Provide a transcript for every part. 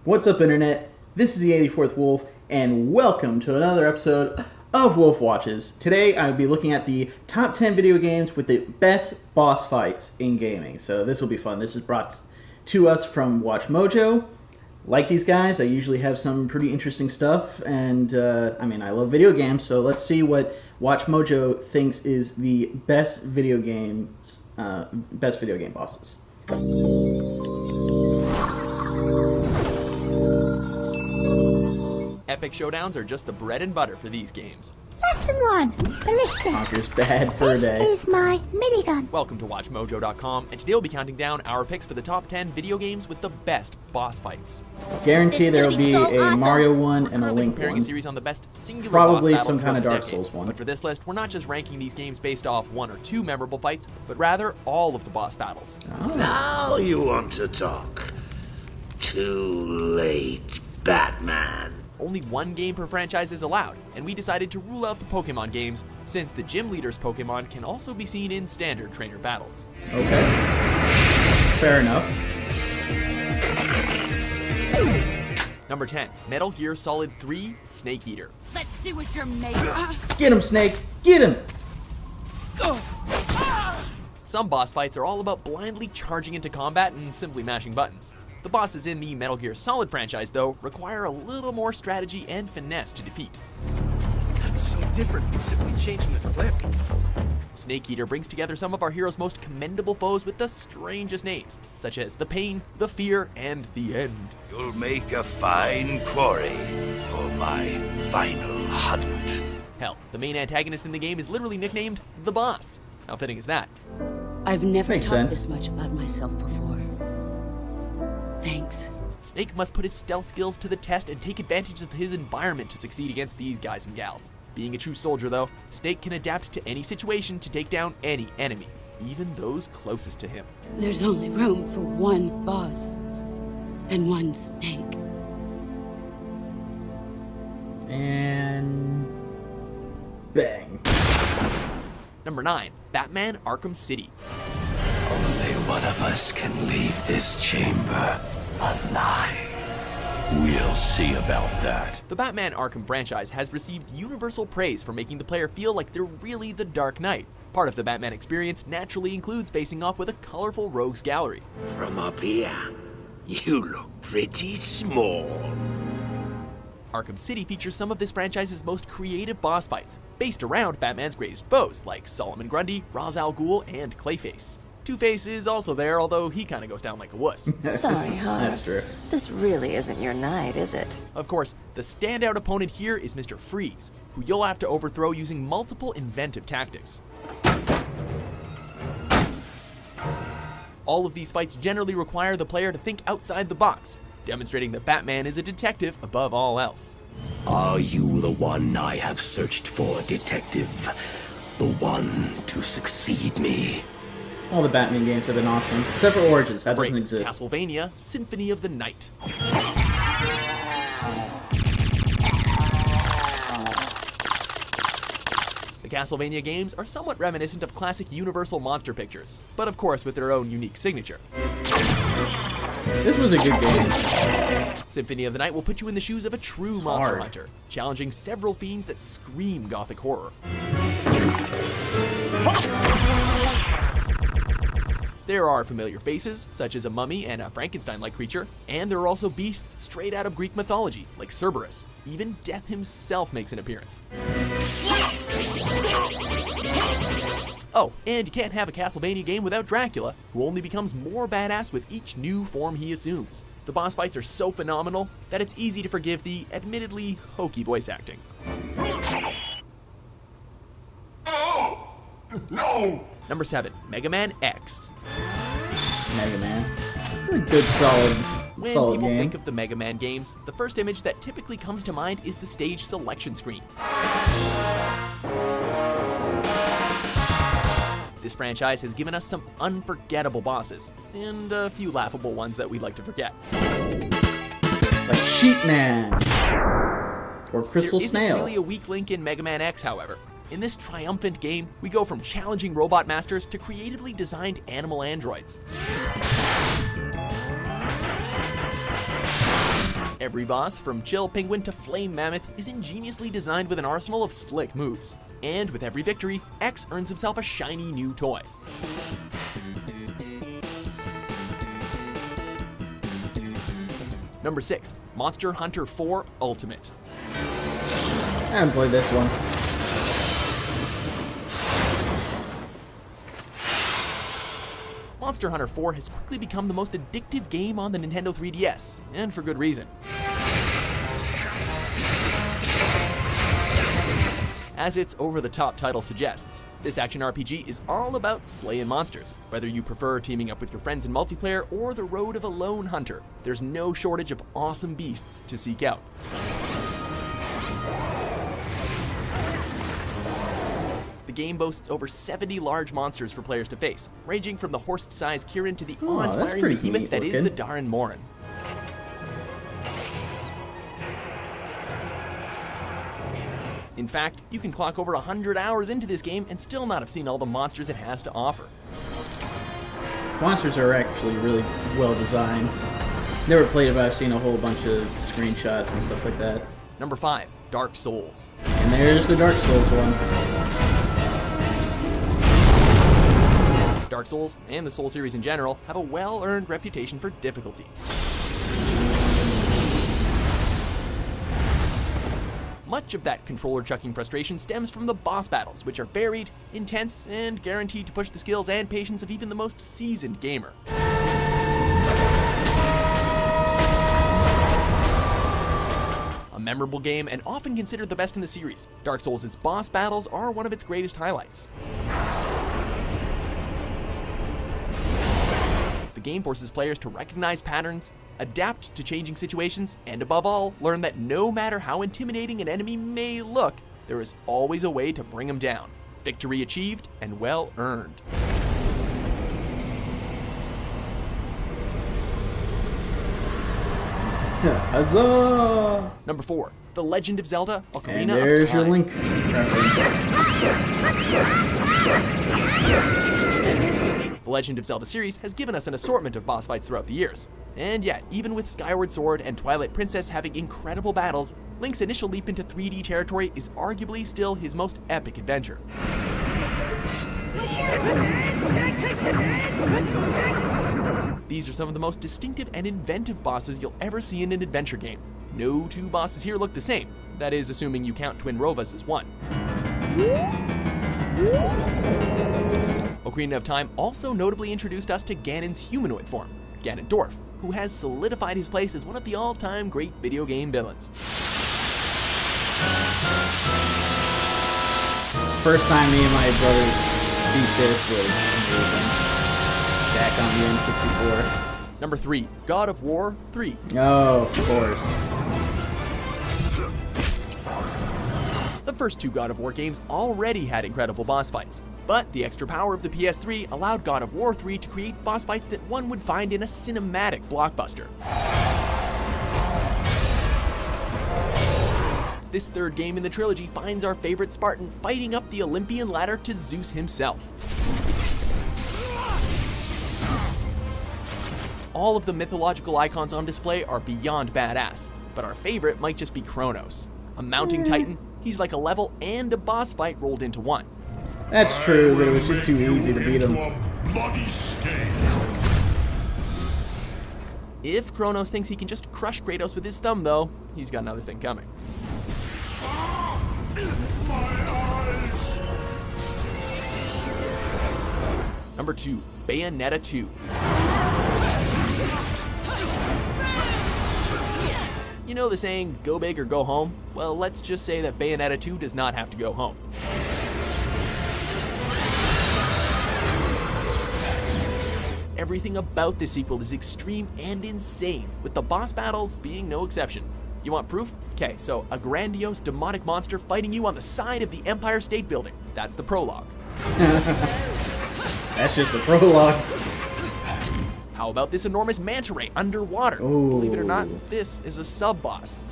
What's up, Internet? This is the 84th Wolf, and welcome to another episode of Wolf Watches. Today, I'll be looking at the top 10 video games with the best boss fights in gaming. So this will be fun. This is brought to us from Watchmojo. Like these guys, I usually have some pretty interesting stuff, and I love video games, so let's see what Watchmojo thinks is the best video game bosses. Epic showdowns are just the bread and butter for these games. Lesson 1. Ballistic. Conker's bad for a day. This is my minigun. Welcome to Watchmojo.com, and today we'll be counting down our picks for the top 10 video games with the best boss fights. Guarantee there will be a Mario one and a Currently Link preparing one. a series on the best singular Probably boss battles some kind of throughout Dark the decade. Souls one. But for this list, we're not just ranking these games based off one or two memorable fights, but rather all of the boss battles. Oh. Now you want to talk. Too late, Batman. Only one game per franchise is allowed, and we decided to rule out the Pokemon games, since the gym leader's Pokemon can also be seen in standard trainer battles. Okay. Fair enough. Number 10, Metal Gear Solid 3 Snake Eater. Let's see what you're made of. Get him, Snake! Get him! Some boss fights are all about blindly charging into combat and simply mashing buttons. The bosses in the Metal Gear Solid franchise, though, require a little more strategy and finesse to defeat. That's so different from simply changing the clip. Snake Eater brings together some of our heroes' most commendable foes with the strangest names, such as the Pain, the Fear, and the End. You'll make a fine quarry for my final hunt. Hell, the main antagonist in the game is literally nicknamed The Boss. How fitting is that? I've never Makes talked sense. this much about myself before. Thanks. Snake must put his stealth skills to the test and take advantage of his environment to succeed against these guys and gals. Being a true soldier, though, Snake can adapt to any situation to take down any enemy, even those closest to him. There's only room for one boss and one snake. And... bang. Number 9, Batman Arkham City. Only one of us can leave this chamber alive. We'll see about that. The Batman Arkham franchise has received universal praise for making the player feel like they're really the Dark Knight. Part of the Batman experience naturally includes facing off with a colorful rogues gallery. From up here, you look pretty small. Arkham City features some of this franchise's most creative boss fights, based around Batman's greatest foes, like Solomon Grundy, Ra's al Ghul, and Clayface. Two-Face is also there, although he kinda goes down like a wuss. Sorry, Harv. That's true. This really isn't your night, is it? Of course, the standout opponent here is Mr. Freeze, who you'll have to overthrow using multiple inventive tactics. All of these fights generally require the player to think outside the box, demonstrating that Batman is a detective above all else. Are you the one I have searched for, detective? The one to succeed me? All the Batman games have been awesome. Except for Origins, that Break, doesn't exist. Castlevania Symphony of the Night. The Castlevania games are somewhat reminiscent of classic Universal monster pictures, but of course with their own unique signature. This was a good game. Symphony of the Night will put you in the shoes of a true monster hard. hunter, challenging several fiends that scream gothic horror. There are familiar faces, such as a mummy and a Frankenstein-like creature, and there are also beasts straight out of Greek mythology, like Cerberus. Even Death himself makes an appearance. Oh, and you can't have a Castlevania game without Dracula, who only becomes more badass with each new form he assumes. The boss fights are so phenomenal that it's easy to forgive the, admittedly, hokey voice acting. No! Number 7, Mega Man X. Mega Man. It's a good, solid When solid people game. think of the Mega Man games, the first image that typically comes to mind is the stage selection screen. This franchise has given us some unforgettable bosses, and a few laughable ones that we'd like to forget. Like Sheep Man. Or Crystal There isn't Snail. really a weak link in Mega Man X, however. In this triumphant game, we go from challenging robot masters to creatively designed animal androids. Every boss, from Chill Penguin to Flame Mammoth, is ingeniously designed with an arsenal of slick moves. And with every victory, X earns himself a shiny new toy. Number 6, Monster Hunter 4 Ultimate. I haven't played this one. Monster Hunter 4 has quickly become the most addictive game on the Nintendo 3DS, and for good reason. As its over-the-top title suggests, this action RPG is all about slaying monsters. Whether you prefer teaming up with your friends in multiplayer or the road of a lone hunter, there's no shortage of awesome beasts to seek out. The game boasts over 70 large monsters for players to face, ranging from the horse-sized Kirin to the awe-inspiring behemoth that is the Darren Morin. In fact, you can clock over 100 hours into this game and still not have seen all the monsters it has to offer. Monsters are actually really well designed. Never played it, but I've seen a whole bunch of screenshots and stuff like that. Number 5, Dark Souls. And there's the Dark Souls one. Dark Souls, and the Soul series in general, have a well-earned reputation for difficulty. Much of that controller-chucking frustration stems from the boss battles, which are varied, intense, and guaranteed to push the skills and patience of even the most seasoned gamer. A memorable game and often considered the best in the series, Dark Souls' boss battles are one of its greatest highlights. The game forces players to recognize patterns, adapt to changing situations, and above all, learn that no matter how intimidating an enemy may look, there is always a way to bring them down. Victory achieved and well earned. Huzzah! Number 4, The Legend of Zelda: Ocarina And of there's your Time. Link reference. The Legend of Zelda series has given us an assortment of boss fights throughout the years. And yet, even with Skyward Sword and Twilight Princess having incredible battles, Link's initial leap into 3D territory is arguably still his most epic adventure. These are some of the most distinctive and inventive bosses you'll ever see in an adventure game. No two bosses here look the same, that is assuming you count Twin Rovas as one. Ocarina of Time also notably introduced us to Ganon's humanoid form, Ganondorf, who has solidified his place as one of the all-time great video game villains. First time me and my brothers beat this was amazing. Back on the N64. Number 3, God of War 3. Oh, of course. The first 2 God of War games already had incredible boss fights, but the extra power of the PS3 allowed God of War 3 to create boss fights that one would find in a cinematic blockbuster. This third game in the trilogy finds our favorite Spartan fighting up the Olympian ladder to Zeus himself. All of the mythological icons on display are beyond badass, but our favorite might just be Kronos. A mounting titan, he's like a level and a boss fight rolled into one. That's true, but it was just too easy to beat him. If Kronos thinks he can just crush Kratos with his thumb, though, he's got another thing coming. Number 2, Bayonetta 2. You know the saying, go big or go home? Well, let's just say that Bayonetta 2 does not have to go home. Everything about this sequel is extreme and insane, with the boss battles being no exception. You want proof? Okay, so a grandiose demonic monster fighting you on the side of the Empire State Building. That's the prologue. That's just the prologue. How about this enormous manta ray underwater? Ooh. Believe it or not, this is a sub-boss.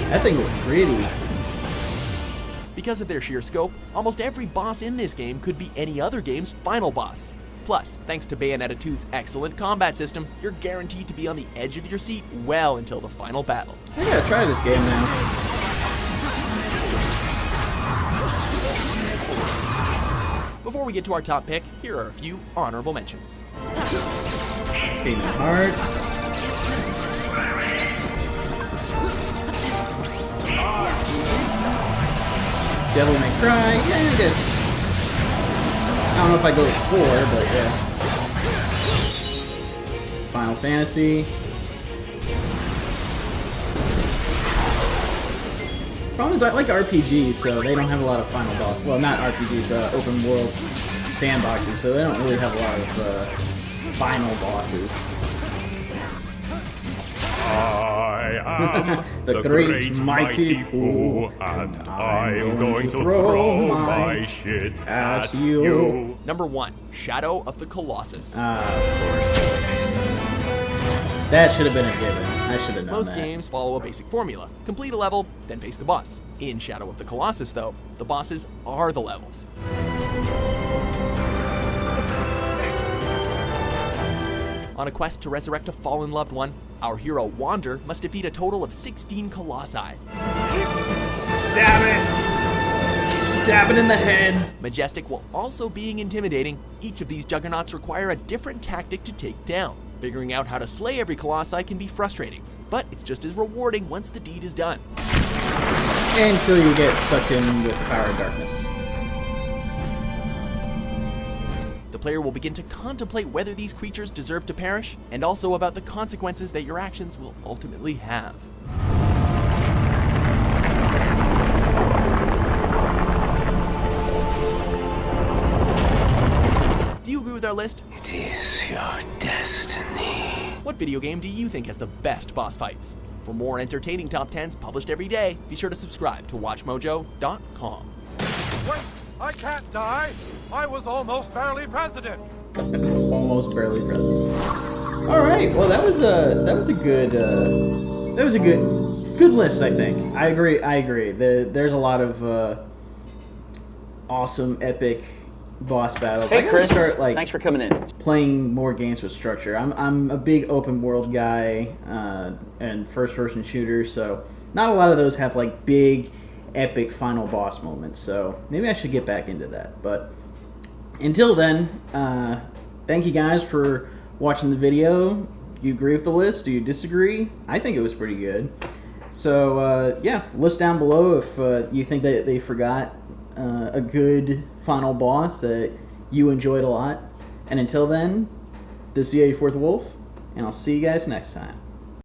That thing was pretty. Because of their sheer scope, almost every boss in this game could be any other game's final boss. Plus, thanks to Bayonetta 2's excellent combat system, you're guaranteed to be on the edge of your seat well until the final battle. I gotta try this game now. Before we get to our top pick, here are a few honorable mentions. Kingdom Hearts. Devil May Cry. Yeah, I guess. I don't know if I go with 4, but yeah. Final Fantasy. Problem is, I like RPGs, so they don't have a lot of final boss. Well, not RPGs, open world sandboxes, so they don't really have a lot of final bosses. I am the great mighty Pooh, and I'm going to throw my shit at you. Number 1, Shadow of the Colossus. Of course. That should have been a given. I should have known Most that. games follow a basic formula. Complete a level, then face the boss. In Shadow of the Colossus, though, the bosses are the levels. On a quest to resurrect a fallen loved one, our hero Wander must defeat a total of 16 colossi. Stab it! Stab it in the head! Majestic while also being intimidating, each of these juggernauts require a different tactic to take down. Figuring out how to slay every colossi can be frustrating, but it's just as rewarding once the deed is done. Until you get sucked in with the power of darkness. The player will begin to contemplate whether these creatures deserve to perish, and also about the consequences that your actions will ultimately have. Do you agree with our list? It is your destiny. What video game do you think has the best boss fights? For more entertaining top 10s published every day, be sure to subscribe to Watchmojo.com. Wait, I can't die. I was almost barely president. Almost barely president. All right. Well, that was a good list. I think. I agree. There's a lot of awesome, epic boss battles. Hey, Chris. Start, Thanks for coming in. Playing more games with structure. I'm a big open world guy and first person shooters, so not a lot of those have like big, epic final boss moments. So maybe I should get back into that. But until then, thank you guys for watching the video. Do you agree with the list? Do you disagree? I think it was pretty good. So yeah, list down below if you think that they forgot a good final boss that you enjoyed a lot. And until then, this is the 84th Wolf, and I'll see you guys next time.